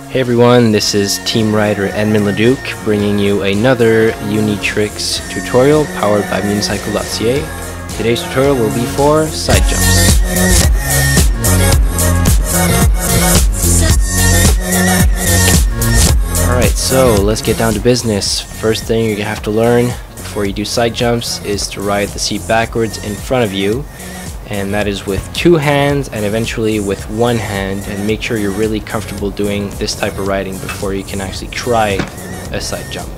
Hey everyone, this is Team Rider Edmund Leduc bringing you another Unitricks tutorial powered by unicycle.ca. Today's tutorial will be for side jumps. Alright, so let's get down to business. First thing you're going to have to learn before you do side jumps is to ride the seat backwards in front of you. And that is with two hands and eventually with one hand, and make sure you're really comfortable doing this type of riding before you can actually try a side jump.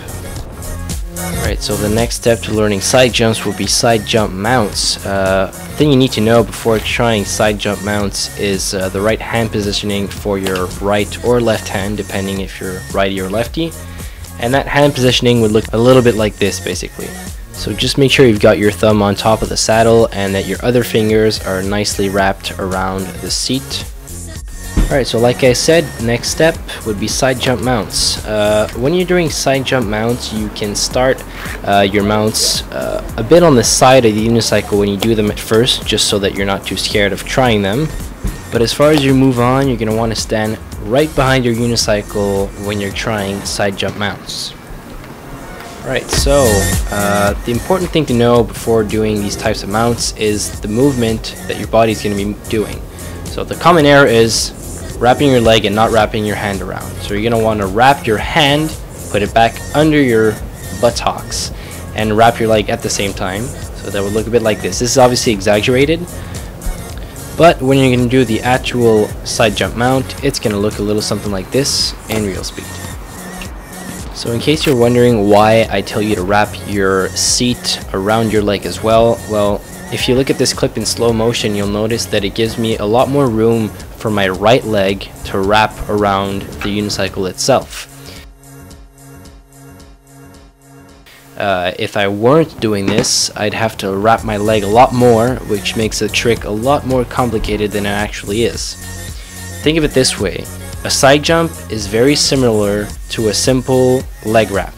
Alright, so the next step to learning side jumps will be side jump mounts. The thing you need to know before trying side jump mounts is the right hand positioning for your right or left hand, depending if you're righty or lefty. And that hand positioning would look a little bit like this basically. So just make sure you've got your thumb on top of the saddle and that your other fingers are nicely wrapped around the seat. Alright, so like I said, next step would be side jump mounts. When you're doing side jump mounts, you can start your mounts a bit on the side of the unicycle when you do them at first, just so that you're not too scared of trying them. But as far as you move on, you're going to want to stand right behind your unicycle when you're trying side jump mounts. Alright, so the important thing to know before doing these types of mounts is the movement that your body is going to be doing. So the common error is wrapping your leg and not wrapping your hand around. So you're going to want to wrap your hand, put it back under your buttocks, and wrap your leg at the same time. So that would look a bit like this. This is obviously exaggerated, but when you're going to do the actual side jump mount, it's going to look a little something like this in real speed. So in case you're wondering why I tell you to wrap your seat around your leg as well, if you look at this clip in slow motion, you'll notice that it gives me a lot more room for my right leg to wrap around the unicycle itself. If I weren't doing this, I'd have to wrap my leg a lot more, which makes the trick a lot more complicated than it actually is. Think of it this way. A side jump is very similar to a simple leg wrap.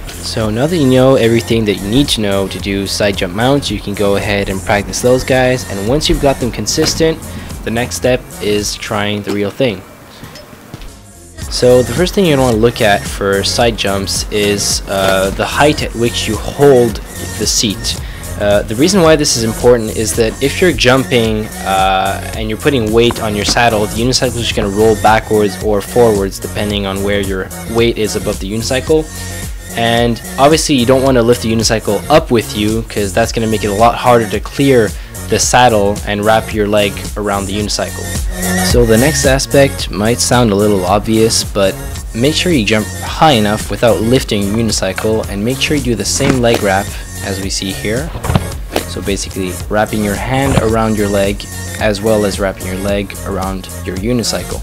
So now that you know everything that you need to know to do side jump mounts, you can go ahead and practice those guys, and once you've got them consistent, the next step is trying the real thing. So the first thing you're going to want to look at for side jumps is the height at which you hold the seat. The reason why this is important is that if you're jumping and you're putting weight on your saddle, the unicycle is just going to roll backwards or forwards depending on where your weight is above the unicycle. And obviously you don't want to lift the unicycle up with you, because that's going to make it a lot harder to clear the saddle and wrap your leg around the unicycle. So the next aspect might sound a little obvious, but make sure you jump high enough without lifting your unicycle, and make sure you do the same leg wrap as we see here. So basically wrapping your hand around your leg as well as wrapping your leg around your unicycle.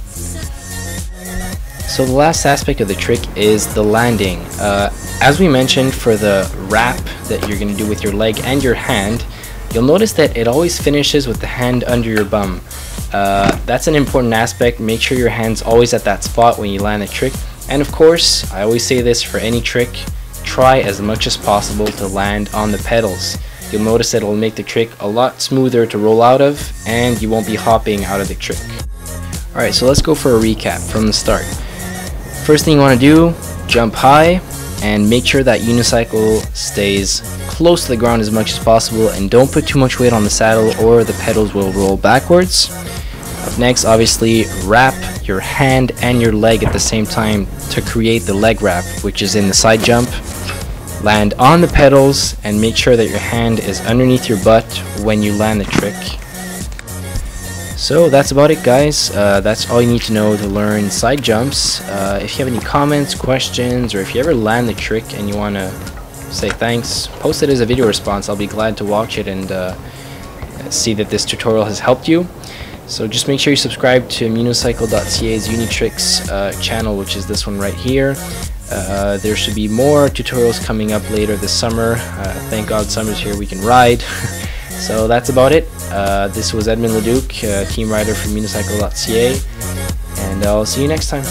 So the last aspect of the trick is the landing. As we mentioned, for the wrap that you're going to do with your leg and your hand, you'll notice that it always finishes with the hand under your bum. That's an important aspect. Make sure your hand's always at that spot when you land the trick. And of course, I always say this for any trick, try as much as possible to land on the pedals. You'll notice that it'll make the trick a lot smoother to roll out of, and you won't be hopping out of the trick. Alright, so let's go for a recap from the start. First thing you want to do, jump high and make sure that unicycle stays close to the ground as much as possible, and don't put too much weight on the saddle or the pedals will roll backwards. Up next, obviously, wrap your hand and your leg at the same time to create the leg wrap, which is in the side jump. Land on the pedals and make sure that your hand is underneath your butt when you land the trick. So that's about it, guys. That's all you need to know to learn side jumps. If you have any comments, questions, or if you ever land the trick and you want to say thanks, post it as a video response. I'll be glad to watch it and see that this tutorial has helped you. So just make sure you subscribe to unicycle.ca's Unitricks channel, which is this one right here. There should be more tutorials coming up later this summer. Thank God summer's here, we can ride. So that's about it. This was Edmund Leduc, team rider from unicycle.ca, and I'll see you next time.